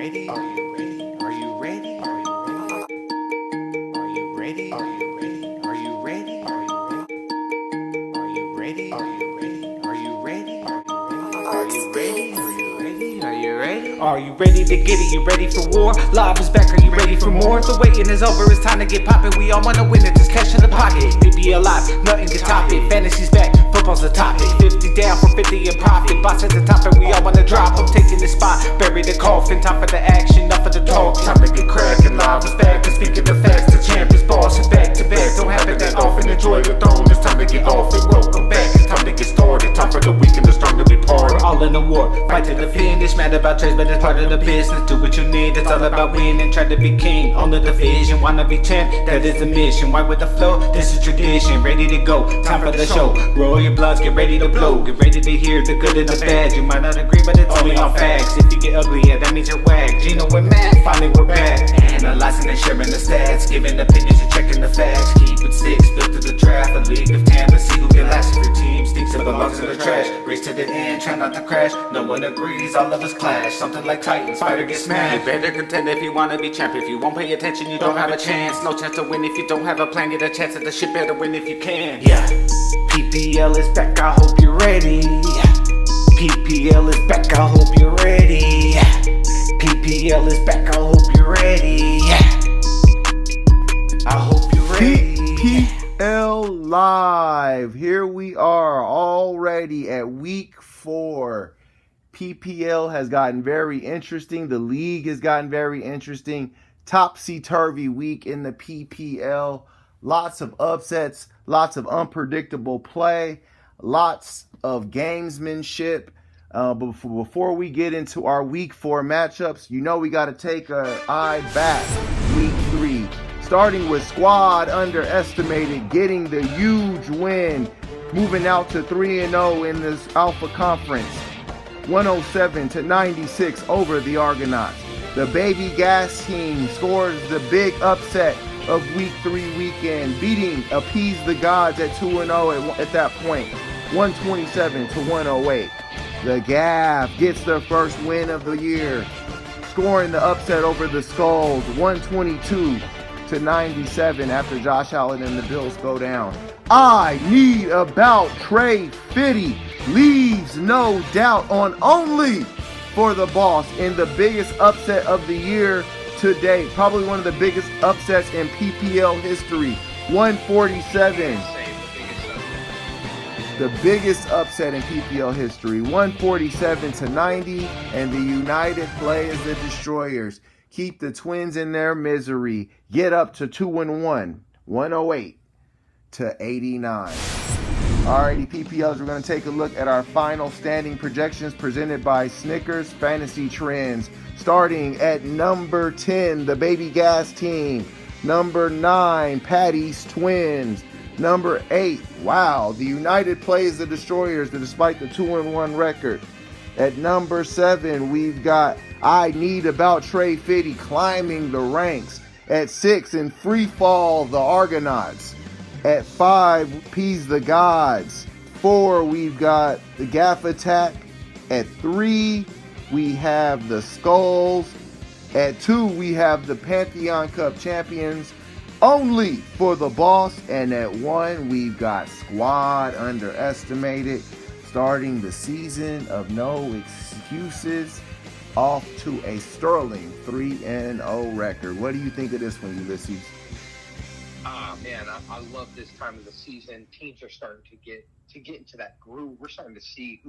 ready? Are you ready? Are you ready? Are you ready? Are you ready? Are you ready? Are you ready? Are you ready? Are you ready? Are you ready? Are you ready? Are you ready? Are you ready to get it? You ready for war? Live is back, are you ready for more? The waiting is over, it's time to get poppin'. We all wanna win it, just cash in the pocket. Be alive, nothing can top it. Fantasy's back, football's the topic. 50 down for 50 in profit. Boss at the top and we all wanna drop. I'm taking the spot, bury the coffin. Time for the action, enough for the talk. Time to get crackin', live is back. And speaking the facts, the champions boss is back to back. Don't have it that often, enjoy the throne. It's time to get off and welcome back. It's time to get started, time for the weak and the strong to be part. We're all in the war, fight to the finish. Mad about trades, but it's part of the business. Do what you need, it's all about winning. Try to be king on the division. Wanna be champ, that is the mission. Why with the flow? This is tradition. Ready to go, time for the show. Roll your bloods, get ready to blow. Get ready to hear the good and the bad. You might not agree, but it's only on facts. If you get ugly, yeah, that means you're whack. GENO and Matt, finally we're back. Analyzing and sharing the stats, giving opinions and checking the facts. Keep it six, built to the draft. A league of 10, let's see who get last. If your team stinks, it belongs in the trash. Race to the end, try not to crash. No one agrees, all of us clash. Something like Titan, Spider gets smashed. You better contend if you wanna be champ. If you won't pay attention, you don't have a chance. No chance to win if you don't have a plan. Get a chance at the shit, better win if you can. Yeah, PPL is back, I hope you're ready. PPL is back, I hope you're ready. PPL is back, I hope you're ready. I hope you're ready. PPL Live. Here we are already at week 4. PPL has gotten very interesting. The league has gotten very interesting. Topsy-turvy week in the PPL. Lots of upsets, lots of unpredictable play, lots of gamesmanship. But before we get into our week 4 matchups, you know we got to take an eye back. Week 3, starting with squad underestimated, getting the huge win, moving out to 3-0 in this Alpha Conference, 107-96 over the Argonauts. The Baby Gas team scores the big upset of week 3 weekend, beating Appease the Gods at 2-0 at that point, 127-108. The Gav gets their first win of the year, scoring the upset over the Skulls, 122-97 after Josh Allen and the Bills go down. I Need About Trey Fitty leaves no doubt on only for the boss in the biggest upset of the year to date. Probably one of the biggest upsets in PPL history. 147. The biggest upset in PPL history. 147-90. And the United play as the Destroyers. Keep the Twins in their misery. Get up to 2-1. 108-89. Alrighty, PPLs, we're going to take a look at our final standing projections presented by Snickers Fantasy Trends. Starting at number 10, the Baby Gas team. Number 9, Patty's Twins. Number 8, wow, the United plays the Destroyers despite the 2-1 record. At number 7, we've got I Need About Trey Fitty climbing the ranks. At 6, in free fall, the Argonauts. At 5, Appease the Gods. 4, we've got the Gaff Attack. At 3, we have the Skulls. At 2, we have the Pantheon Cup champions, only for the boss. And at 1, we've got Squad Underestimated, starting the season of no excuses off to a sterling 3-0 record. What do you think of this one, Ulysses? Man, I love this time of the season. Teams are starting to get into that groove. We're starting to see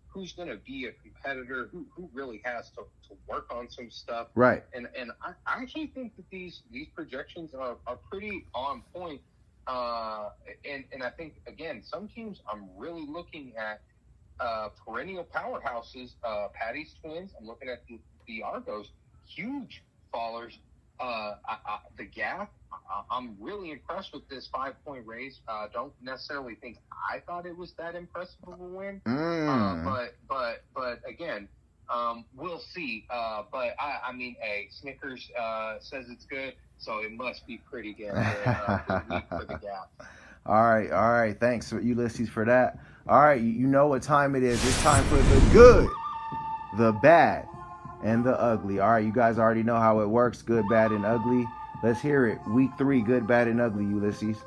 who's going to be a competitor, who really has to work on some stuff. Right. And I actually think that these projections are pretty on point. And I think, again, some teams I'm really looking at perennial powerhouses. Patty's Twins. I'm looking at the Argos, huge fallers. The Gaff. I'm really impressed with this 5-point raise. Don't necessarily think I thought it was that impressive of a win. But again, we'll see. But I mean, Snickers says it's good, so it must be pretty good for the Gaff. All right. Thanks, Ulysses, for that. All right, you know what time it is. It's time for the good, the bad, and the ugly. All right, you guys already know how it works. Good, bad, and ugly. Let's hear it. Week 3, good, bad, and ugly, Ulysses.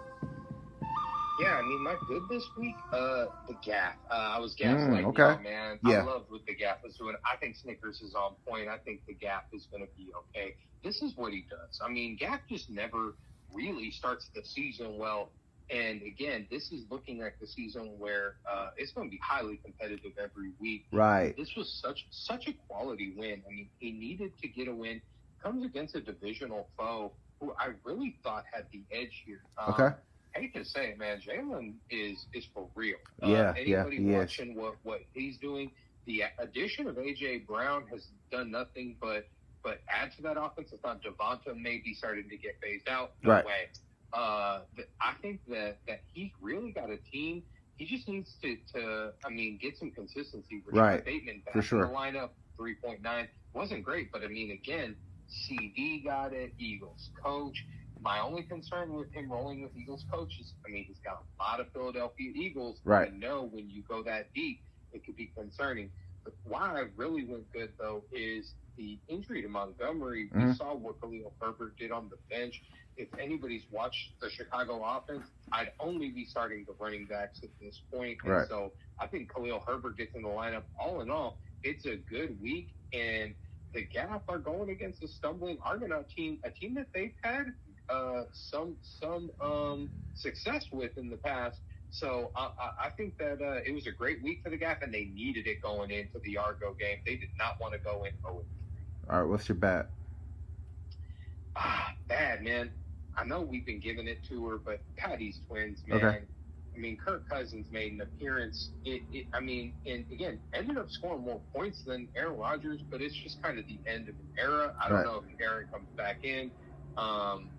Yeah, I mean, my good this week, the gaff. I was gaslighting Okay. y'all, man. Yeah. I loved what the gaff was doing. I think Snickers is on point. I think the gaff is going to be okay. This is what he does. I mean, Gaff just never really starts the season well. And again, this is looking like the season where it's going to be highly competitive every week. Right. This was such a quality win. I mean, he needed to get a win. Comes against a divisional foe who I really thought had the edge here. Okay. I hate to say it, man. Jalen is for real. Anybody watching what he's doing, the addition of A.J. Brown has done nothing but add to that offense. It's not Devonta maybe starting to get phased out. No way. I think that he really got a team. He just needs to get some consistency. Right. Bateman back for sure. in the lineup, 3.9 wasn't great, but I mean, again, CD got it. Eagles coach. My only concern with him rolling with Eagles coaches, I mean, he's got a lot of Philadelphia Eagles. Right. You know, when you go that deep, it could be concerning. But why I really went good, though, is the injury to Montgomery. We saw what Khalil Herbert did on the bench. If anybody's watched the Chicago offense, I'd only be starting the running backs at this point. And so I think Khalil Herbert gets in the lineup. All in all, it's a good week. And the Gap are going against a stumbling Argonaut team, a team that they've had some success with in the past. So I think that it was a great week for the Gap, and they needed it going into the Argo game. They did not want to go in 0-3. All right, what's your bad? Bad, man. I know we've been giving it to her, but Patty's twins, man. Okay. I mean, Kirk Cousins made an appearance. And again, ended up scoring more points than Aaron Rodgers, but it's just kind of the end of an era. I don't know if Aaron comes back in.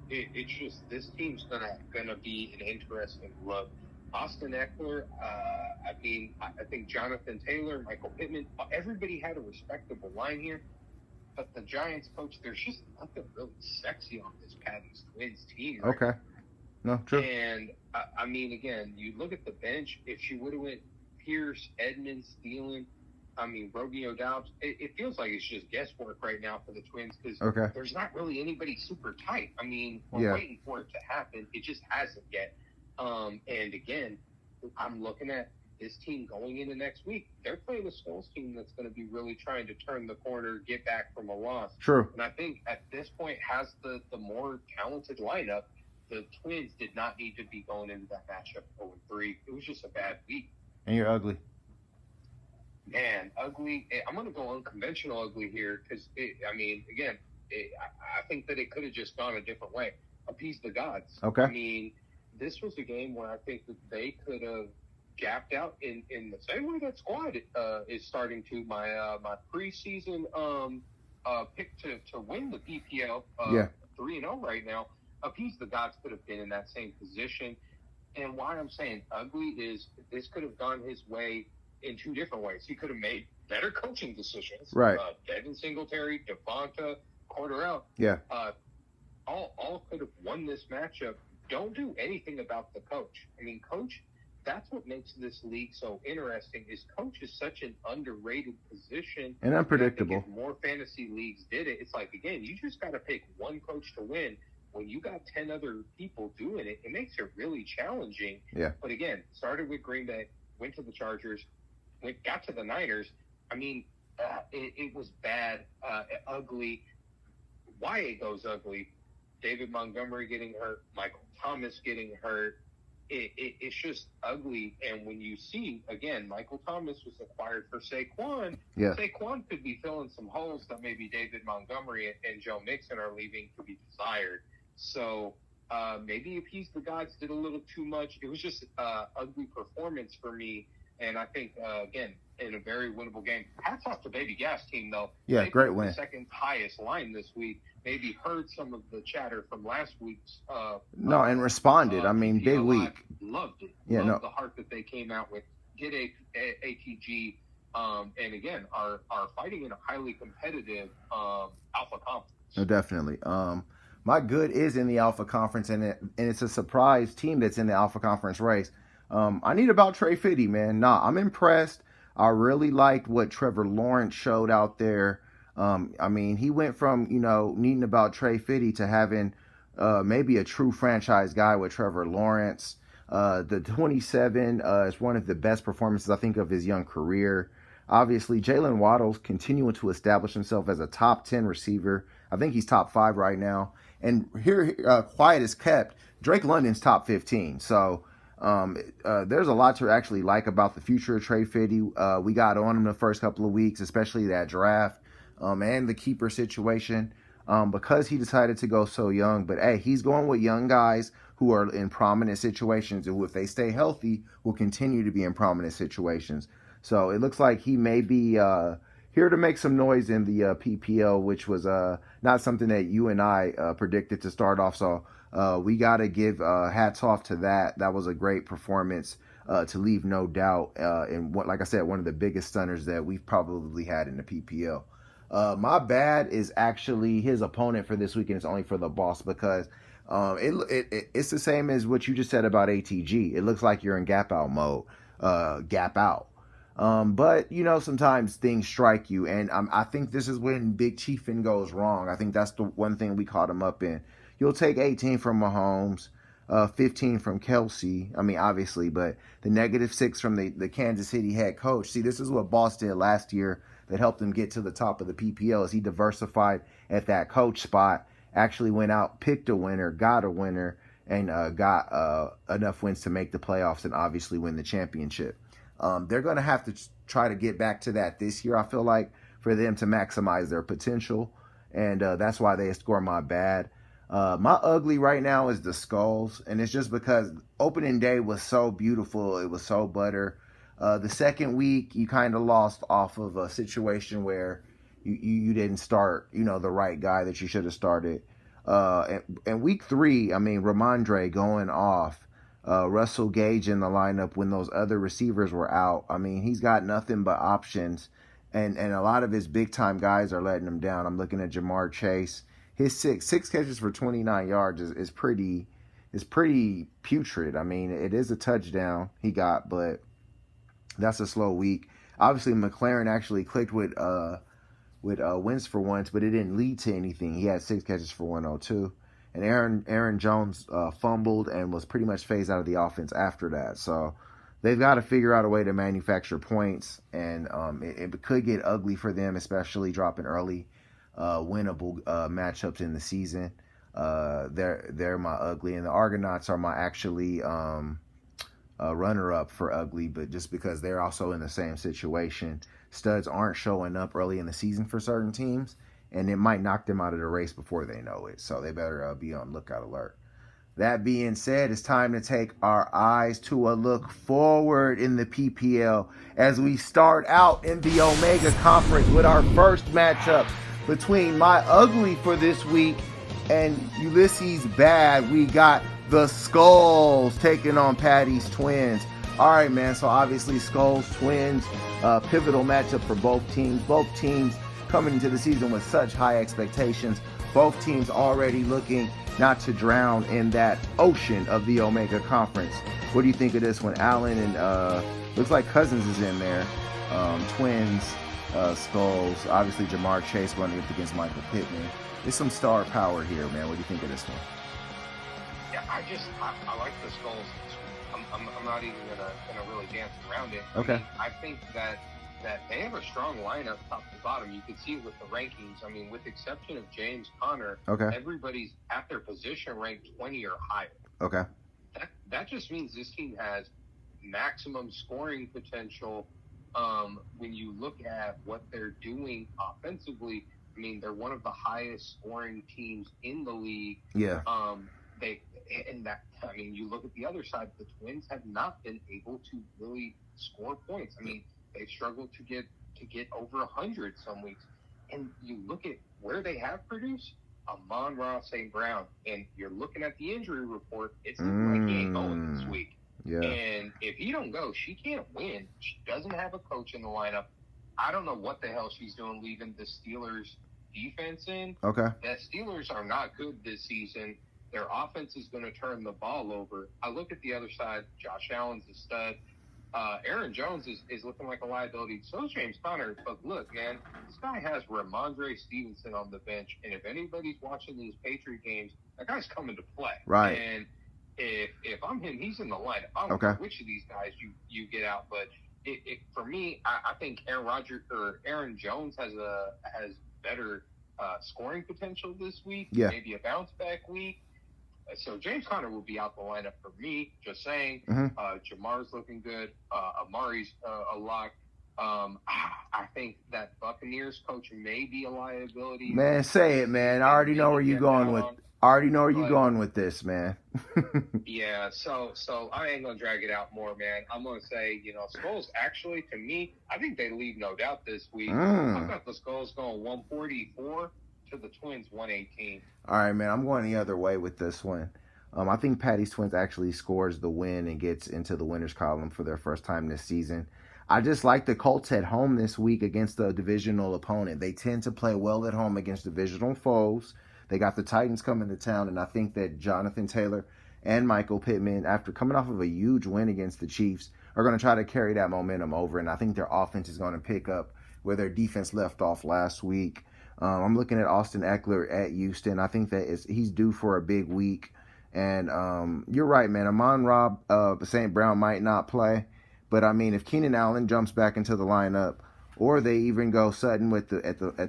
It's just this team's gonna be an interesting look. Austin Eckler, I think Jonathan Taylor, Michael Pittman, everybody had a respectable line here. But the Giants coach, there's just nothing really sexy on this Patty's Twins team. Right? Okay. No, true. And, I mean, again, you look at the bench, if she would have went Pierce, Edmonds, Thielen, Romeo Doubs, it feels like it's just guesswork right now for the Twins because there's not really anybody super tight. I mean, we're waiting for it to happen. It just hasn't yet. And, again, I'm looking at this team going into next week. They're playing a Skulls team that's going to be really trying to turn the corner, get back from a loss. True. And I think at this point has the more talented lineup. The Twins did not need to be going into that matchup 0-3. It was just a bad week. And you're ugly. Man, ugly. I'm going to go unconventional ugly here because, I think that it could have just gone a different way. Appease the gods. Okay. I mean, this was a game where I think that they could have gapped out in the same way that squad is starting to. My preseason pick to win the PPL 3-0 right now. Appease the gods could have been in that same position. And why I'm saying ugly is this could have gone his way in two different ways. He could have made better coaching decisions. Right. Devin Singletary, Devonta, Cordarrelle. Yeah. All could have won this matchup. Don't do anything about the coach. I mean, coach, that's what makes this league so interesting is coach is such an underrated position. And unpredictable. And if more fantasy leagues did it, it's like, again, you just got to pick one coach to win. When you got 10 other people doing it, it makes it really challenging. Yeah. But again, started with Green Bay, went to the Chargers, got to the Niners. I mean, it was bad, ugly. Why it goes ugly, David Montgomery getting hurt, Michael Thomas getting hurt, it's just ugly. And when you see, again, Michael Thomas was acquired for Saquon. Yeah. Saquon could be filling some holes that maybe David Montgomery and Joe Mixon are leaving to be desired. So maybe Appease the Gods did a little too much. It was just ugly performance for me. And I think, again, in a very winnable game. Hats off to Baby Gas team, though. Yeah, they great put win. The second highest line this week. Maybe heard some of the chatter from last week's. And responded. Big week. Loved it. Yeah, Loved the heart that they came out with. Get ATG. And again, are fighting in a highly competitive Alpha Conference. No, definitely. My good is in the Alpha Conference, and it's a surprise team that's in the Alpha Conference race. I need about Trey Fitty, man. I'm impressed. I really liked what Trevor Lawrence showed out there. I mean, he went from, needing about Trey Fitty to having maybe a true franchise guy with Trevor Lawrence. The 27 is one of the best performances, I think, of his young career. Obviously, Jalen Waddle's continuing to establish himself as a top 10 receiver. I think he's top 5 right now. And here, quiet as kept, Drake London's top 15. So there's a lot to actually like about the future of Trey Fitty. We got on him the first couple of weeks, especially that draft and the keeper situation, because he decided to go so young. But, hey, he's going with young guys who are in prominent situations, and if they stay healthy, will continue to be in prominent situations. So it looks like he may be here to make some noise in the PPL, which was not something that you and I predicted to start off. So we got to give hats off to that. That was a great performance to leave no doubt. And like I said, one of the biggest stunners that we've probably had in the PPL. My bad is actually his opponent for this weekend. It's only for the boss because it's the same as what you just said about ATG. It looks like you're in gap out mode, gap out. But, sometimes things strike you. And I think this is when Big Chiefin goes wrong. I think that's the one thing we caught him up in. You'll take 18 from Mahomes, 15 from Kelsey. I mean, obviously, but the -6 from the Kansas City head coach. See, this is what Boss did last year that helped him get to the top of the PPL is he diversified at that coach spot, actually went out, picked a winner, got a winner, and got enough wins to make the playoffs and obviously win the championship. They're going to have to try to get back to that this year, I feel like, for them to maximize their potential. And that's why they score my bad. My ugly right now is the Skulls. And it's just because opening day was so beautiful. It was so butter. The second week, you kind of lost off of a situation where you didn't start, the right guy that you should have started. And week 3, I mean, Ramondre going off. Russell Gage in the lineup when those other receivers were out. I mean, he's got nothing but options, and a lot of his big-time guys are letting him down. I'm looking at Jamar Chase. His six catches for 29 yards is pretty putrid. I mean, it is a touchdown he got, but that's a slow week. Obviously, McLaren actually clicked with wins for once, but it didn't lead to anything. He had 6 catches for 102. And Aaron Jones fumbled and was pretty much phased out of the offense after that. So they've got to figure out a way to manufacture points, and it could get ugly for them, especially dropping early winnable matchups in the season. They're my ugly, and the Argonauts are my actually runner-up for ugly, but just because they're also in the same situation. Studs aren't showing up early in the season for certain teams, and it might knock them out of the race before they know it. So they better be on lookout alert. That being said, it's time to take our eyes to a look forward in the PPL as we start out in the Omega Conference with our first matchup between my ugly for this week and Ulysses bad. We got the Skulls taking on Patty's Twins. All right, man. So obviously Skulls, Twins, pivotal matchup for both teams. Both teams coming into the season with such high expectations. Both teams already looking not to drown in that ocean of the Omega Conference. What do you think of this one? Allen and looks like Cousins is in there. Twins, Skulls. Obviously Jamar Chase running up against Michael Pittman. There's some star power here, man. What do you think of this one? Yeah, I like the Skulls. I'm not even gonna really dance around it. Okay. I think that they have a strong lineup top to bottom. You can see it with the rankings. I mean, with the exception of James Conner, okay, everybody's at their position ranked 20 or higher. Okay. That just means this team has maximum scoring potential. When you look at what they're doing offensively, I mean, they're one of the highest scoring teams in the league. Yeah. You look at the other side, the Twins have not been able to really score points. I mean, they've struggled to get over 100 some weeks. And you look at where they have produced, Amon-Ra St. Brown, and you're looking at the injury report, it's like he ain't going this week. Yeah. And if he don't go, she can't win. She doesn't have a coach in the lineup. I don't know what the hell she's doing leaving the Steelers defense in. Okay. The Steelers are not good this season. Their offense is going to turn the ball over. I look at the other side. Josh Allen's a stud. Aaron Jones is looking like a liability. So is James Conner. But look, man, this guy has Ramondre Stevenson on the bench, and if anybody's watching these Patriot games, that guy's coming to play. Right. And if I'm him, he's in the lineup. I don't care which of these guys you get out, but for me, I think Aaron Jones has better scoring potential this week. Yeah. Maybe a bounce back week. So James Conner will be out the lineup for me. Just saying. Jamar's looking good. Amari's a lock. I think that Buccaneers coach may be a liability. Man, say it, man. I already know where you're going with. I already know where you're going with this, man. Yeah, so I ain't gonna drag it out more, man. I'm gonna say, Skulls actually, to me, I think they leave no doubt this week. I've got the Skulls going 144 to the Twins 118. All right, man. I'm going the other way with this one. I think Patty's Twins actually scores the win and gets into the winners column for their first time this season. I just like the Colts at home this week against a divisional opponent. They tend to play well at home against divisional foes. They got the Titans coming to town, and I think that Jonathan Taylor and Michael Pittman, after coming off of a huge win against the Chiefs, are going to try to carry that momentum over, and I think their offense is going to pick up where their defense left off last week. I'm looking at Austin Eckler at Houston. I think that he's due for a big week. And you're right, man. Amon-Ra St. Brown might not play. But, I mean, if Keenan Allen jumps back into the lineup, or they even go Sutton at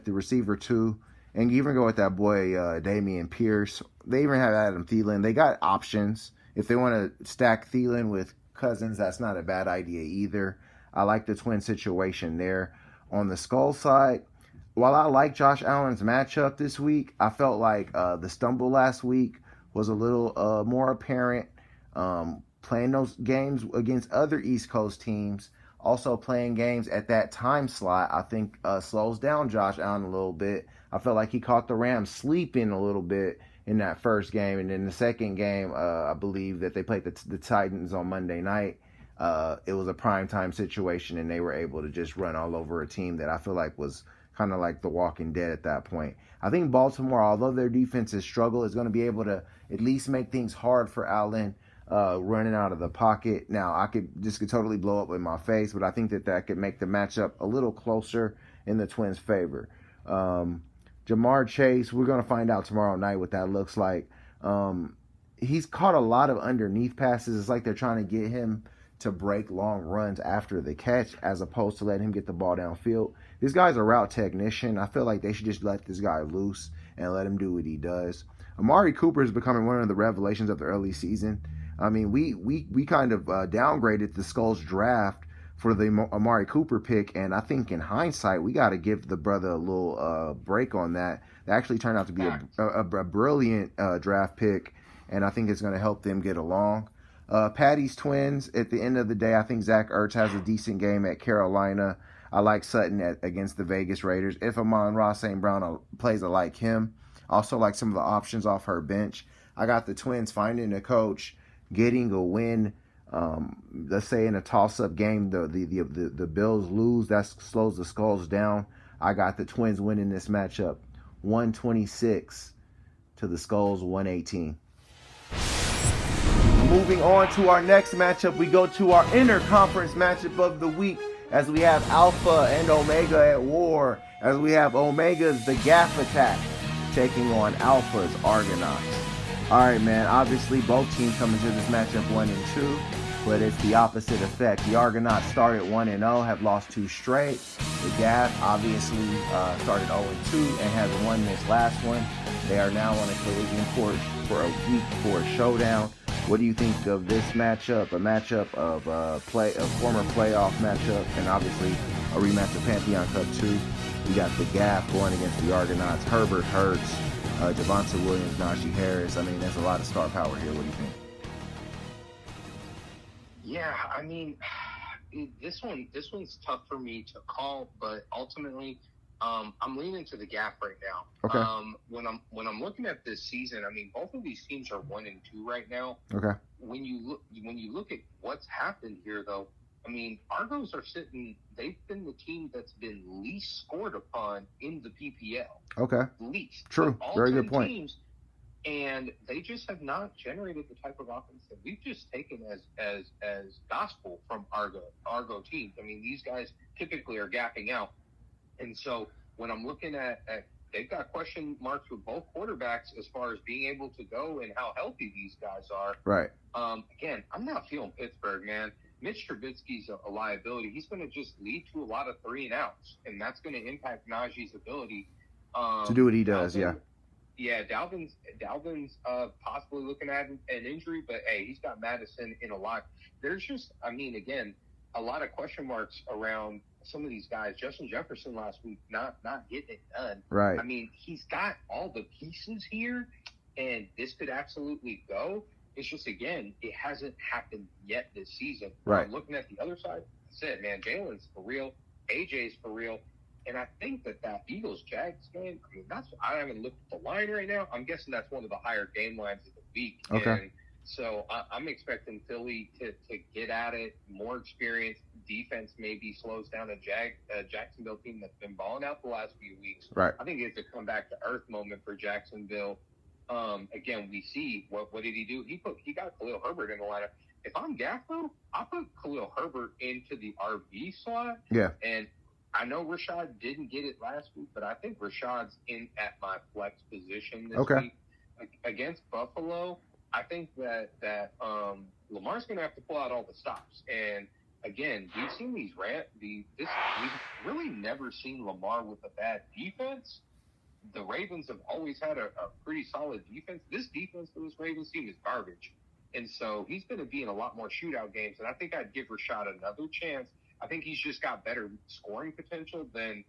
the receiver too, and even go with that boy Dameon Pierce. They even have Adam Thielen. They got options. If they want to stack Thielen with Cousins, that's not a bad idea either. I like the twin situation there. On the Skull side, while I like Josh Allen's matchup this week, I felt like the stumble last week was a little more apparent. Playing those games against other East Coast teams, also playing games at that time slot, I think slows down Josh Allen a little bit. I felt like he caught the Rams sleeping a little bit in that first game. And in the second game, I believe that they played the Titans on Monday night. It was a primetime situation, and they were able to just run all over a team that I feel like was kind of like the Walking Dead at that point. I think Baltimore, although their defense has struggled, is going to be able to at least make things hard for Allen running out of the pocket. Now, this could totally blow up in my face, but I think that could make the matchup a little closer in the Twins' favor. Jamar Chase, we're going to find out tomorrow night what that looks like. He's caught a lot of underneath passes. It's like they're trying to get him to break long runs after the catch as opposed to letting him get the ball downfield. This guy's a route technician. I feel like they should just let this guy loose and let him do what he does. Amari Cooper is becoming one of the revelations of the early season. I mean, we kind of downgraded the Skulls draft for the Amari Cooper pick, and I think in hindsight, we got to give the brother a little break on that. It actually turned out to be a brilliant draft pick, and I think it's going to help them get along. Patty's Twins, at the end of the day, I think Zach Ertz has a decent game at Carolina. I like Sutton against the Vegas Raiders. If Amon-Ra St. Brown plays, I like him. Also like some of the options off her bench. I got the Twins finding a coach, getting a win. Let's say in a toss-up game, the Bills lose. That slows the Skulls down. I got the Twins winning this matchup 126 to the Skulls 118. Moving on to our next matchup, we go to our interconference matchup of the week as we have Alpha and Omega at war, as we have Omega's The Gaff Attack taking on Alpha's Argonauts. All right, man, obviously both teams come into this matchup 1-2, but it's the opposite effect. The Argonauts started 1-0, have lost 2 straight. The Gaff obviously started 0-2 and has won this last one. They are now on a collision course for a week for a showdown. What do you think of this matchup? A matchup of a former playoff matchup, and obviously a rematch of Pantheon Cup 2. We got the Gaff going against the Argonauts. Herbert Hurts, Javonte Williams, Najee Harris. I mean, there's a lot of star power here. What do you think? Yeah, I mean, this one's tough for me to call, but ultimately, I'm leaning to the Gaff right now. Okay. When I'm looking at this season, I mean, both of these teams are 1-2 right now. Okay. When you look at what's happened here, though, I mean, Argos are sitting. They've been the team that's been least scored upon in the PPL. Okay. Least. True. Very good point. And they just have not generated the type of offense that we've just taken as gospel from Argo teams. I mean, these guys typically are gapping out. And so when I'm looking at they've got question marks with both quarterbacks as far as being able to go and how healthy these guys are. Right. Again, I'm not feeling Pittsburgh, man. Mitch Trubisky's a liability. He's going to just lead to a lot of 3 and outs, and that's going to impact Najee's ability To do what he does, Dalvin, yeah. Dalvin's possibly looking at an injury, but hey, he's got Madison in a lot. There's just, I mean, again, a lot of question marks around some of these guys. Justin Jefferson last week not getting it done. Right. I mean, he's got all the pieces here, and this could absolutely go. It's just, again, it hasn't happened yet this season. Right. Looking at the other side, that's it, man. Jalen's for real. AJ's for real. And I think that Eagles-Jags game, I mean, I haven't looked at the line right now. I'm guessing that's one of the higher game lines of the week. Okay. And so I'm expecting Philly to get at it, more experience. Defense maybe slows down a Jacksonville team that's been balling out the last few weeks. Right. I think it's a come back to earth moment for Jacksonville. Again, we see what did he do? He got Khalil Herbert in the lineup. If I'm Gaffro, I put Khalil Herbert into the RB slot. Yeah. And I know Rashad didn't get it last week, but I think Rashad's in at my flex position this week against Buffalo. I think that Lamar's going to have to pull out all the stops. And again, we've seen we've really never seen Lamar with a bad defense. The Ravens have always had a pretty solid defense. This defense for this Ravens team is garbage. And so he's going to be in a lot more shootout games. And I think I'd give Rashad another chance. I think he's just got better scoring potential than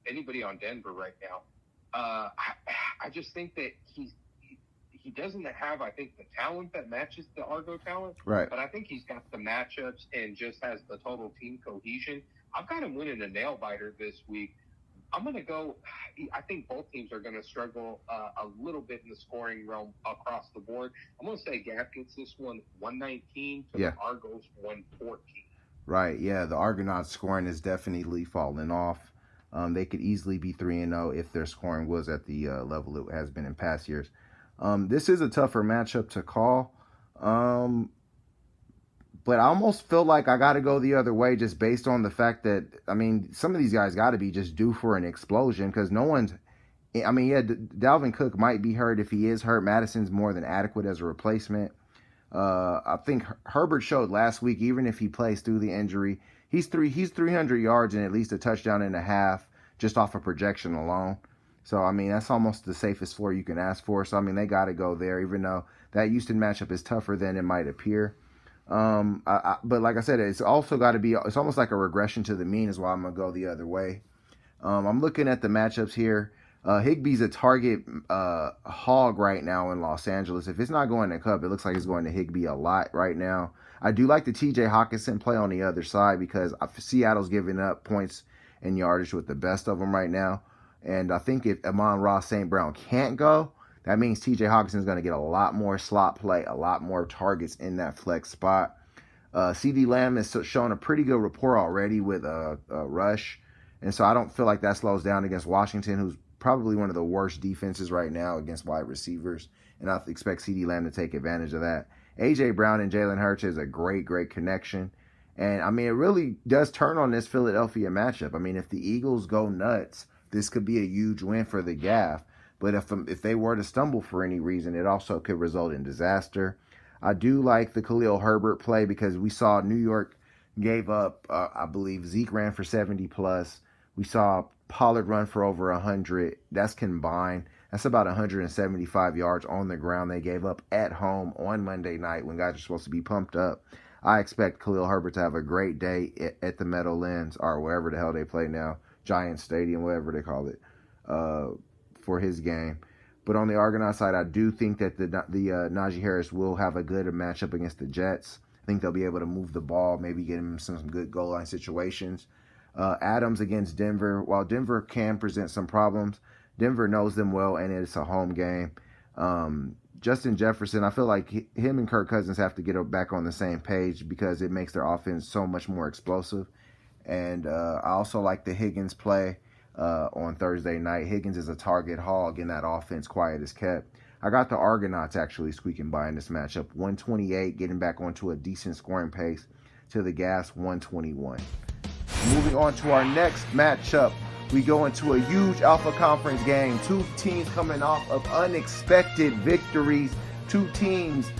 anybody on Denver right now. I just think that he doesn't have, I think, the talent that matches the Argo talent. Right. But I think he's got the matchups and just has the total team cohesion. I've got him winning a nail biter this week. I'm going to go – I think both teams are going to struggle a little bit in the scoring realm across the board. I'm going to say Gap gets this one 119 to the Argos 114. Right, yeah. The Argonauts' scoring is definitely falling off. They could easily be 3-0 if their scoring was at the level it has been in past years. This is a tougher matchup to call. But I almost feel like I got to go the other way just based on the fact that, I mean, some of these guys got to be just due for an explosion because no one's, I mean, yeah, Dalvin Cook might be hurt. If he is hurt, Madison's more than adequate as a replacement. I think Herbert showed last week, even if he plays through the injury, he's 300 yards and at least a touchdown and a half just off of projection alone. So, I mean, that's almost the safest floor you can ask for. So, I mean, they got to go there, even though that Houston matchup is tougher than it might appear. But like I said, it's also got to be, it's almost like a regression to the mean is why I'm going to go the other way. I'm looking at the matchups here. Higbee's a target hog right now in Los Angeles. If it's not going to Cup, it looks like it's going to Higbee a lot right now. I do like the TJ Hawkinson play on the other side because Seattle's giving up points and yardage with the best of them right now. And I think if Amon-Ra St. Brown can't go, that means TJ Hawkinson's going to get a lot more slot play, a lot more targets in that flex spot. CD Lamb has shown a pretty good rapport already with Rush. And so I don't feel like that slows down against Washington, who's probably one of the worst defenses right now against wide receivers. And I expect CD Lamb to take advantage of that. A.J. Brown and Jalen Hurts is a great, great connection. And, I mean, it really does turn on this Philadelphia matchup. I mean, if the Eagles go nuts, this could be a huge win for the Gaff. But if they were to stumble for any reason, it also could result in disaster. I do like the Khalil Herbert play because we saw New York gave up, I believe, Zeke ran for 70+. We saw Pollard run for over 100. That's combined. That's about 175 yards on the ground they gave up at home on Monday night when guys are supposed to be pumped up. I expect Khalil Herbert to have a great day at the Meadowlands or wherever the hell they play now, Giants Stadium, whatever they call it, for his game. But on the Argonaut side, I do think that the Najee Harris will have a good matchup against the Jets. I think they'll be able to move the ball, maybe get him some good goal line situations. Adams against Denver. While Denver can present some problems, Denver knows them well, and it's a home game. Justin Jefferson, I feel like him and Kirk Cousins have to get back on the same page because it makes their offense so much more explosive. And I also like the Higgins play on Thursday night. Higgins is a target hog in that offense, quiet as kept. I got the Argonauts actually squeaking by in this matchup. 128, getting back onto a decent scoring pace to the Gas 121. Moving on to our next matchup, we go into a huge Alpha Conference game. Two teams coming off of unexpected victories. Two teams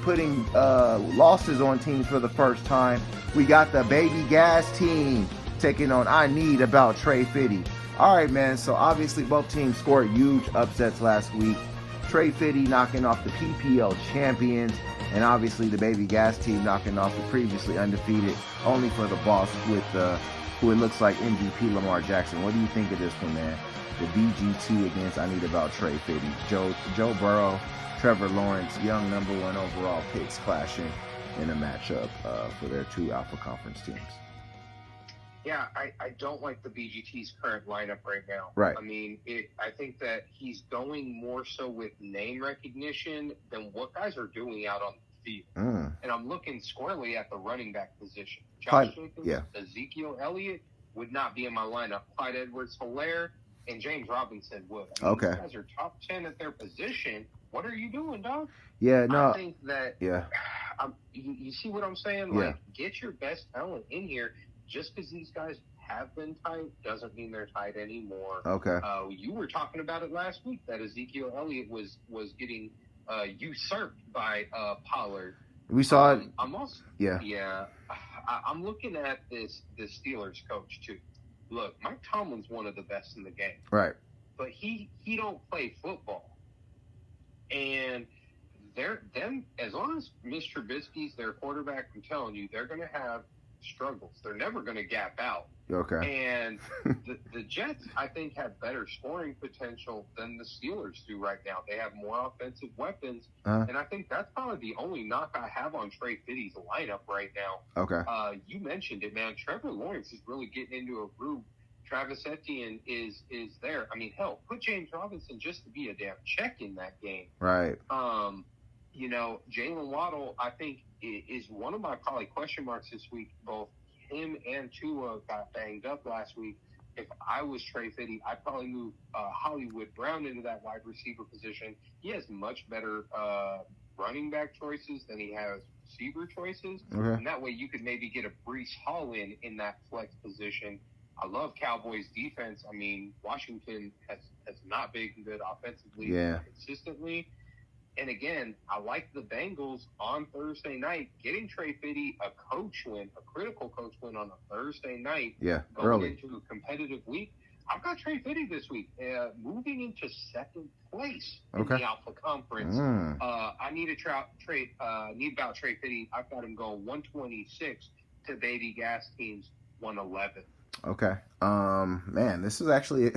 putting losses on teams for the first time. We got the Baby Gas team taking on I Need About Trey Fitty. All right, man, so obviously both teams scored huge upsets last week. Trey Fitty knocking off the PPL champions, and obviously the Baby Gas team knocking off the previously undefeated, only for the boss with who it looks like MVP Lamar Jackson. What do you think of this one, man? The BGT against I Need About Trey Fitty. Joe Burrow, Trevor Lawrence, young #1 overall picks clashing in a matchup for their two Alpha Conference teams. Yeah, I don't like the BGT's current lineup right now. Right. I mean, I think that he's going more so with name recognition than what guys are doing out on the field. And I'm looking squarely at the running back position. Josh Jacobs, Ezekiel Elliott would not be in my lineup. Clyde Edwards-Helaire and James Robinson would. I mean, these guys are top 10 at their position. What are you doing, dog? Yeah, no. I think that you see what I'm saying? Like, get your best talent in here. Just because these guys have been tight doesn't mean they're tight anymore. Okay. You were talking about it last week that Ezekiel Elliott was getting usurped by Pollard. We saw it. I'm looking at this Steelers coach too. Look, Mike Tomlin's one of the best in the game. Right. But he don't play football. And as long as Mr. Trubisky's their quarterback, I'm telling you, they're going to have struggles. They're never going to gap out. Okay. And the Jets, I think, have better scoring potential than the Steelers do right now. They have more offensive weapons, and I think that's probably the only knock I have on Trey Fitty's lineup right now. Okay. You mentioned it, man. Trevor Lawrence is really getting into a groove. Travis Etienne is there. I mean, hell, put James Robinson just to be a damn check in that game. Right. You know, Jalen Waddle, I think, is one of my probably question marks this week. Both him and Tua got banged up last week. If I was Trey Fitty, I'd probably move Hollywood Brown into that wide receiver position. He has much better running back choices than he has receiver choices. Okay. And that way you could maybe get a Breece Hall in that flex position. I love Cowboys defense. I mean, Washington has not been good offensively consistently. And again, I like the Bengals on Thursday night getting Trey Fitty a critical coach win on a Thursday night. Yeah, going early into a competitive week. I've got Trey Fitty this week, moving into second place in the Alpha Conference. I need about Trey Fitty. I've got him going 126 to Baby Gas teams 111. Okay. Man, this is actually,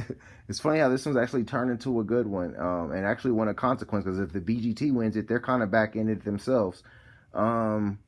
it's funny how this one's actually turned into a good one, and actually one of consequence, because if the BGT wins it, they're kind of back in it themselves. I'm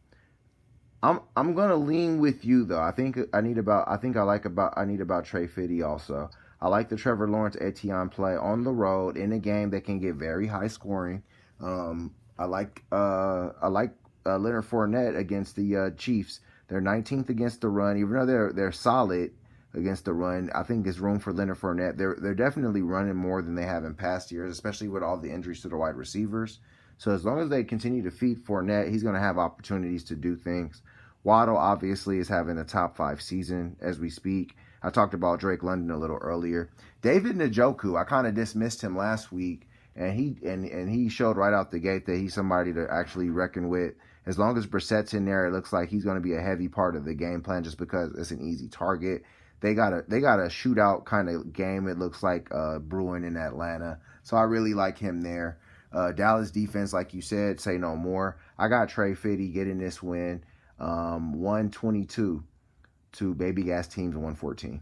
gonna lean with you though. I need about Trey Fitty also. I like the Trevor Lawrence Etienne play on the road in a game that can get very high scoring. I like Leonard Fournette against the Chiefs. They're 19th against the run, even though they're solid against the run. I think there's room for Leonard Fournette. They're definitely running more than they have in past years, especially with all the injuries to the wide receivers. So as long as they continue to feed Fournette, he's going to have opportunities to do things. Waddle obviously is having a top 5 season as we speak. I talked about Drake London a little earlier. David Njoku, I kind of dismissed him last week, and he showed right out the gate that he's somebody to actually reckon with. As long as Brissett's in there, it looks like he's going to be a heavy part of the game plan just because it's an easy target. They got a shootout kind of game, it looks like, brewing in Atlanta. So I really like him there. Dallas defense, like you said, say no more. I got Trey Fitty getting this win, 122 to Baby Gas teams 114.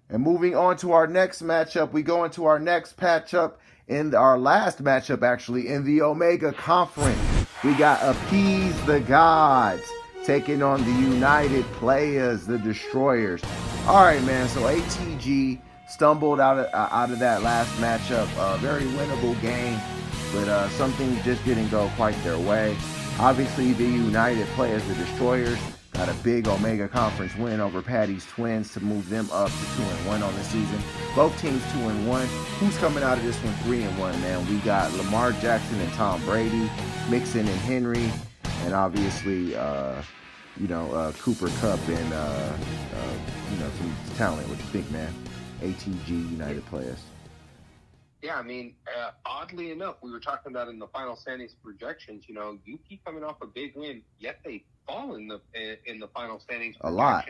And moving on to our next matchup, we go into our next matchup in our last matchup, actually, in the Omega Conference. We got Appease the Gods taking on the United Players, the Destroyers. All right, man, so ATG stumbled out of that last matchup. A very winnable game, but some things just didn't go quite their way. Obviously, the United Players, the Destroyers, got a big Omega Conference win over Patty's Twins to move them up to 2-1 on the season. Both teams 2-1. Who's coming out of this one 3-1, man? We got Lamar Jackson and Tom Brady, Mixon and Henry, and obviously, Cooper Kupp and, some talent. What you think, man? ATG United players. Yeah, I mean, oddly enough, we were talking about in the final standings projections. UP coming off a big win, yet they fall in the final standings projection. A lot.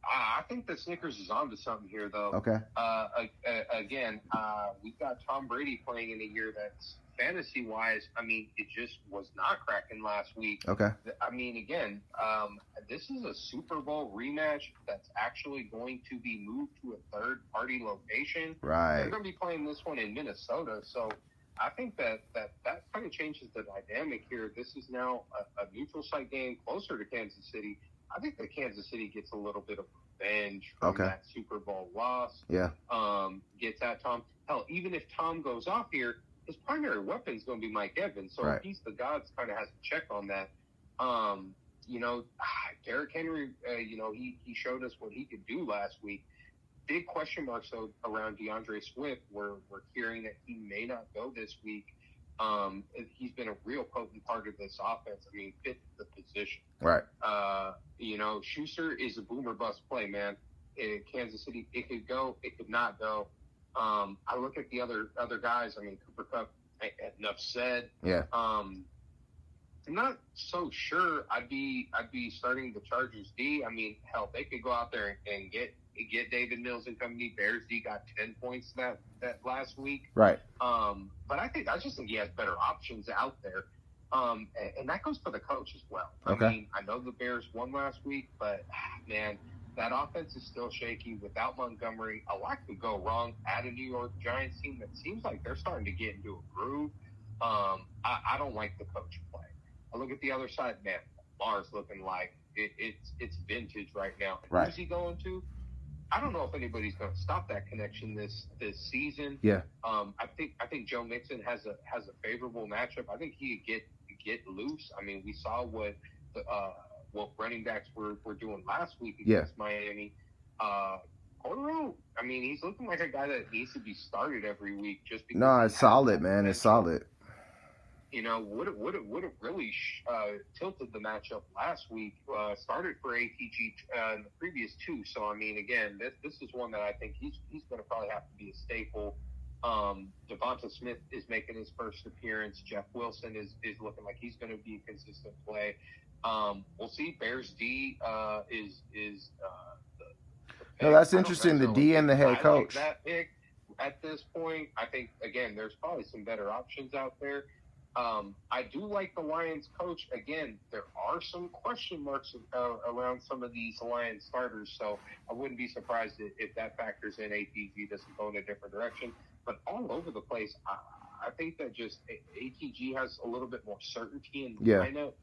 I think the Snickers is onto something here, though. Okay. Again, we've got Tom Brady playing in a year that's fantasy-wise, I mean, it just was not cracking last week. Okay. I mean, again, this is a Super Bowl rematch that's actually going to be moved to a third-party location. Right. They're going to be playing this one in Minnesota, so I think that kind of changes the dynamic here. This is now a neutral site game closer to Kansas City. I think that Kansas City gets a little bit of revenge from that Super Bowl loss. Yeah. Gets at Tom. Hell, even if Tom goes off here, his primary weapon is going to be Mike Evans. So if he's the gods, kind of has to check on that. Derrick Henry, he showed us what he could do last week. Big question marks, though, around DeAndre Swift. We're hearing that he may not go this week. He's been a real potent part of this offense. I mean, fit the position. Right. Schuster is a boomer bust play, man. In Kansas City, it could go, it could not go. I look at the other guys. I mean, Cooper Kupp, enough said. Yeah. I'm not so sure I'd be starting the Chargers D. I mean, hell, they could go out there and get David Mills and company. Bears D got 10 points that last week. Right. But I just think he has better options out there. And that goes for the coach as well. Okay. I mean, I know the Bears won last week, but man, that offense is still shaky. Without Montgomery, a lot could go wrong at a New York Giants team that seems like they're starting to get into a groove. I don't like the coach play. I look at the other side, man. Lamar's looking like it's vintage right now. Right. Who's he going to? I don't know if anybody's going to stop that connection this season. Yeah. I think Joe Mixon has a favorable matchup. I think he could get loose. I mean, we saw what running backs were doing last week against Miami. Cordero, I mean, he's looking like a guy that needs to be started every week just because. No, it's solid, man. It's solid. Would have really tilted the matchup last week. Started for ATG in the previous two. So, I mean, again, this is one that I think he's going to probably have to be a staple. Devonta Smith is making his first appearance. Jeff Wilson is looking like he's going to be a consistent play. We'll see. Bears D is No, that's interesting. The D and the head coach. I like that pick at this point. I think, again, there's probably some better options out there. I do like the Lions coach. Again, there are some question marks around some of these Lions starters, so I wouldn't be surprised if that factors in. ATG doesn't go in a different direction. But all over the place, I think that just ATG has a little bit more certainty in the lineup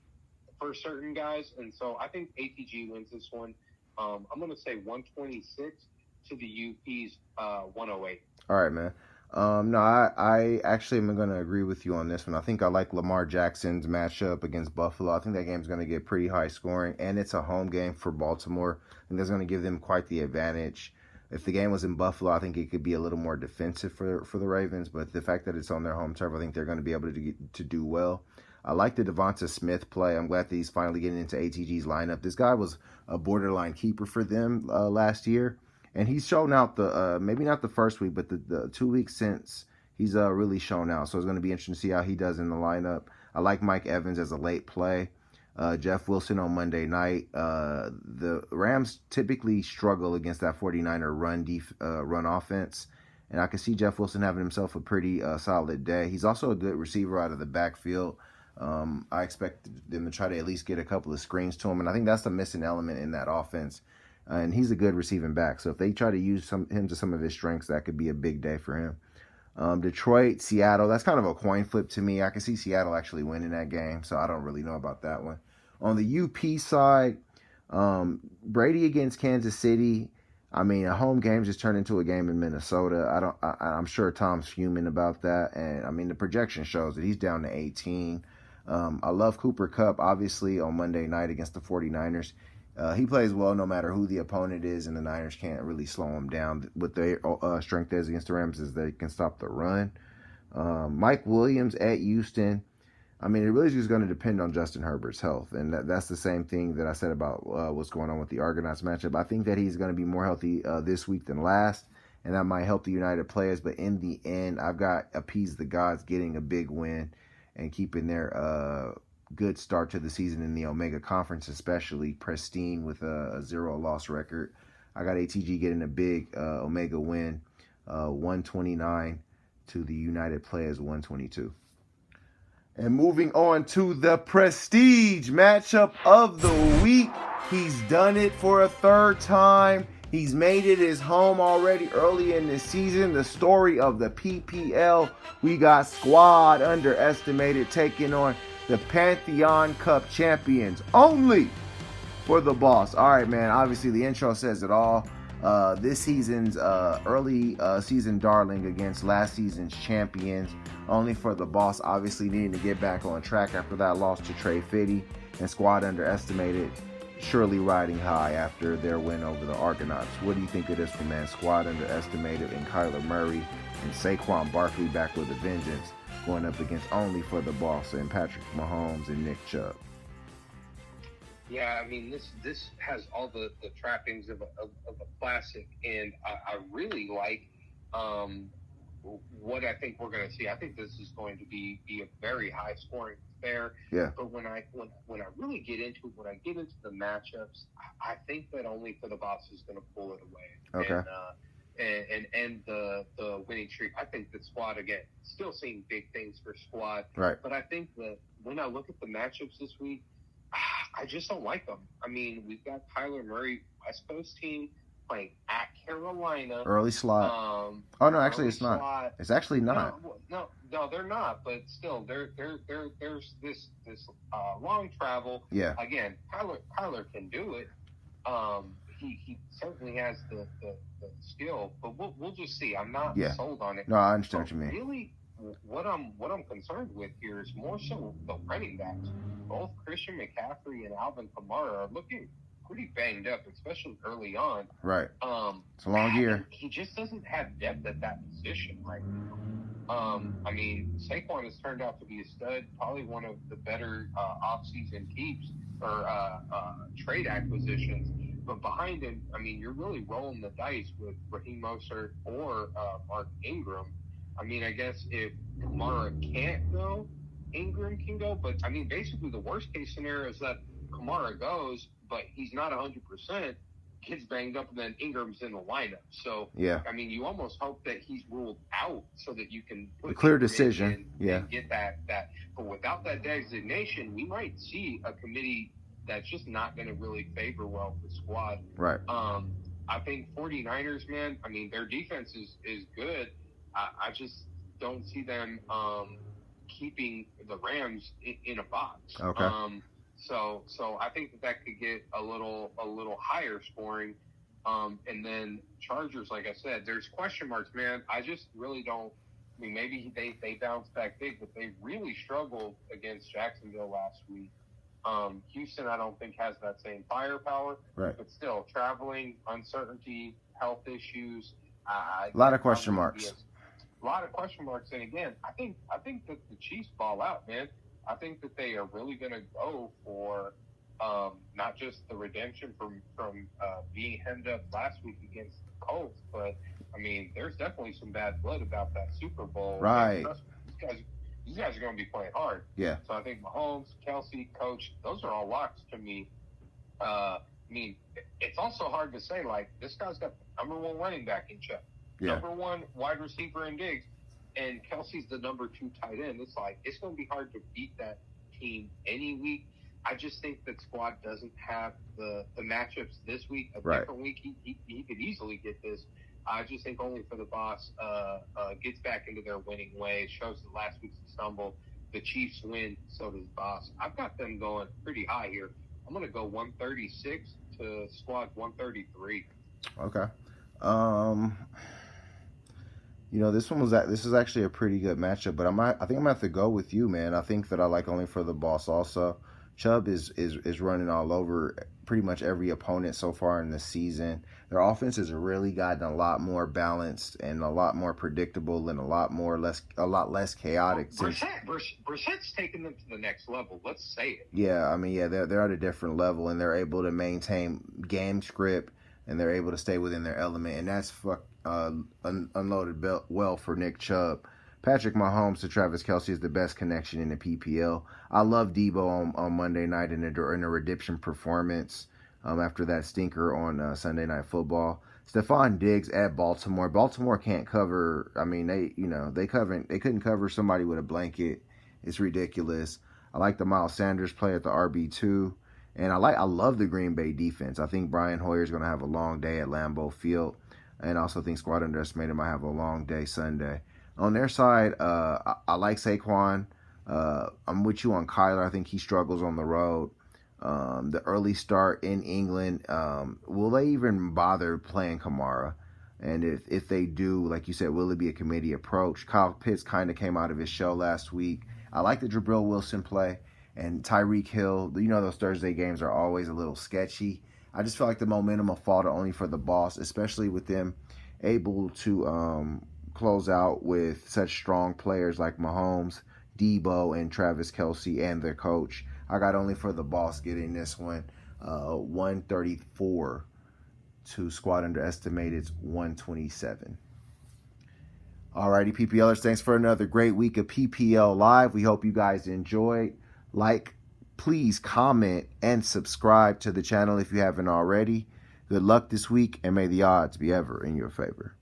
for certain guys, and so I think ATG wins this one. I'm going to say 126 to the UP's 108. All right, man. No, I actually am going to agree with you on this one. I think I like Lamar Jackson's matchup against Buffalo. I think that game's going to get pretty high scoring, and it's a home game for Baltimore. I think that's going to give them quite the advantage. If the game was in Buffalo, I think it could be a little more defensive for the Ravens, but the fact that it's on their home turf, I think they're going to be able to do well. I like the Devonta Smith play. I'm glad that he's finally getting into ATG's lineup. This guy was a borderline keeper for them last year. And he's shown out maybe not the first week, but the 2 weeks since, he's really shown out. So it's going to be interesting to see how he does in the lineup. I like Mike Evans as a late play. Jeff Wilson on Monday night. The Rams typically struggle against that 49er run offense. And I can see Jeff Wilson having himself a pretty solid day. He's also a good receiver out of the backfield. I expect them to try to at least get a couple of screens to him. And I think that's the missing element in that offense. And he's a good receiving back. So if they try to use him to some of his strengths, that could be a big day for him. Detroit, Seattle, that's kind of a coin flip to me. I can see Seattle actually winning that game, so I don't really know about that one. On the UP side, Brady against Kansas City. I mean, a home game just turned into a game in Minnesota. I'm sure Tom's fuming about that. And, I mean, the projection shows that he's down to 18. I love Cooper Kupp, obviously, on Monday night against the 49ers. He plays well no matter who the opponent is, and the Niners can't really slow him down. What their strength is against the Rams is they can stop the run. Mike Williams at Houston. I mean, it really is just going to depend on Justin Herbert's health, and that's the same thing that I said about what's going on with the Argonauts matchup. I think that he's going to be more healthy this week than last, and that might help the United players. But in the end, I've got Appease the Gods getting a big win and keeping their good start to the season in the Omega Conference, especially pristine with a 0-loss record. I got ATG getting a big Omega win, 129 to the United players 122. And moving on to the prestige matchup of the week. He's done it for a third time. He's made it his home already early in the season. The story of the PPL. We got Squad Underestimated taking on the Pantheon Cup champions only for the boss. All right, man. Obviously, the intro says it all. This season's early season darling against last season's champions. Only for the boss, obviously needing to get back on track after that loss to Trey Fitty, and Squad Underestimated surely riding high after their win over the Argonauts. What do you think of this one, man? Squad Underestimated and Kyler Murray and Saquon Barkley back with a vengeance, going up against Only for the boss and Patrick Mahomes and Nick Chubb. Yeah, I mean, this has all the trappings of a classic, and I really like what I think we're going to see. I think this is going to be a very high scoring affair. Yeah. But when I really get into the matchups, I think that Only for the boss is going to pull it away. Okay. And end the winning streak. I think that Squad, again, still seeing big things for Squad. Right. But I think that when I look at the matchups this week, I just don't like them. I mean, we've got Kyler Murray, West Coast team, playing at Carolina. Early slot. Oh no, actually it's not. Slot. It's actually not. No, they're not. But still, there's this long travel. Yeah. Again, Kyler can do it. He certainly has the skill, but we'll just see. I'm not sold on it. No, I understand what you mean. Really, what I'm concerned with here is more so the running backs. Both Christian McCaffrey and Alvin Kamara are looking pretty banged up, especially early on. Right. It's a long year. He just doesn't have depth at that position right now. I mean, Saquon has turned out to be a stud, probably one of the better off-season keeps or trade acquisitions. But behind him, I mean, you're really rolling the dice with Raheem Mostert or Mark Ingram. I mean, I guess if Kamara can't go, Ingram can go. But, I mean, basically the worst-case scenario is that Kamara goes, but he's not 100%, gets banged up, and then Ingram's in the lineup. So, yeah. I mean, you almost hope that he's ruled out so that you can put a clear Ingram decision. and get that. But without that designation, we might see a committee that's just not going to really favor well the Squad. Right. I think 49ers, man, I mean, their defense is good. I just don't see them keeping the Rams in a box. Okay. So I think that could get a little higher scoring. And then Chargers, like I said, there's question marks, man. I just really don't. I mean, maybe they bounced back big, but they really struggled against Jacksonville last week. Houston, I don't think has that same firepower. Right. But still, traveling, uncertainty, health issues. A lot of question marks. A lot of question marks. And again, I think that the Chiefs ball out, man. I think that they are really going to go for not just the redemption from being hemmed up last week against the Colts, but I mean, there's definitely some bad blood about that Super Bowl. Right. These guys are going to be playing hard. Yeah. So I think Mahomes, Kelsey, Coach, those are all locks to me. I mean, it's also hard to say, like, this guy's got the number one running back in Chubb, number one wide receiver in Diggs, and Kelsey's the number 2 tight end. It's like, it's going to be hard to beat that team any week. I just think that Squad doesn't have the matchups this week. A different week, he could easily get this. I just think Only for the boss gets back into their winning way. It shows that last week's a stumble. The Chiefs win, so does boss. I've got them going pretty high here. I'm going to go 136 to Squad 133. Okay. You know, this is actually a pretty good matchup, but I think I'm gonna have to go with you, man. I think that I like Only for the boss also. Chubb is running all over pretty much every opponent so far in the season. Their offense has really gotten a lot more balanced and a lot more predictable and a lot less chaotic. Brissett's taken them to the next level. Let's say it. Yeah, I mean, yeah, they're at a different level, and they're able to maintain game script, and they're able to stay within their element, and that's unloaded well for Nick Chubb. Patrick Mahomes to Travis Kelce is the best connection in the PPL. I love Debo on Monday night in a redemption performance after that stinker on Sunday Night Football. Stephon Diggs at Baltimore. Baltimore can't cover. I mean, they couldn't cover somebody with a blanket. It's ridiculous. I like the Miles Sanders play at the RB2. And I love the Green Bay defense. I think Brian Hoyer is going to have a long day at Lambeau Field. And I also think Squad Underestimated might have a long day Sunday. On their side, I like Saquon. I'm with you on Kyler. I think he struggles on the road. The early start in England, will they even bother playing Kamara? And if they do, like you said, will it be a committee approach? Kyle Pitts kind of came out of his shell last week. I like the Jabril Wilson play. And Tyreek Hill, those Thursday games are always a little sketchy. I just feel like the momentum will fall to only for the boss, especially with them able to close out with such strong players like Mahomes, Debo, and Travis Kelce and their coach. I got only for the boss getting this one 134 to Squad Underestimated's 127. Alrighty, PPLers, thanks for another great week of PPL Live. We hope you guys enjoyed. Please comment and subscribe to the channel if you haven't already. Good luck this week, and may the odds be ever in your favor.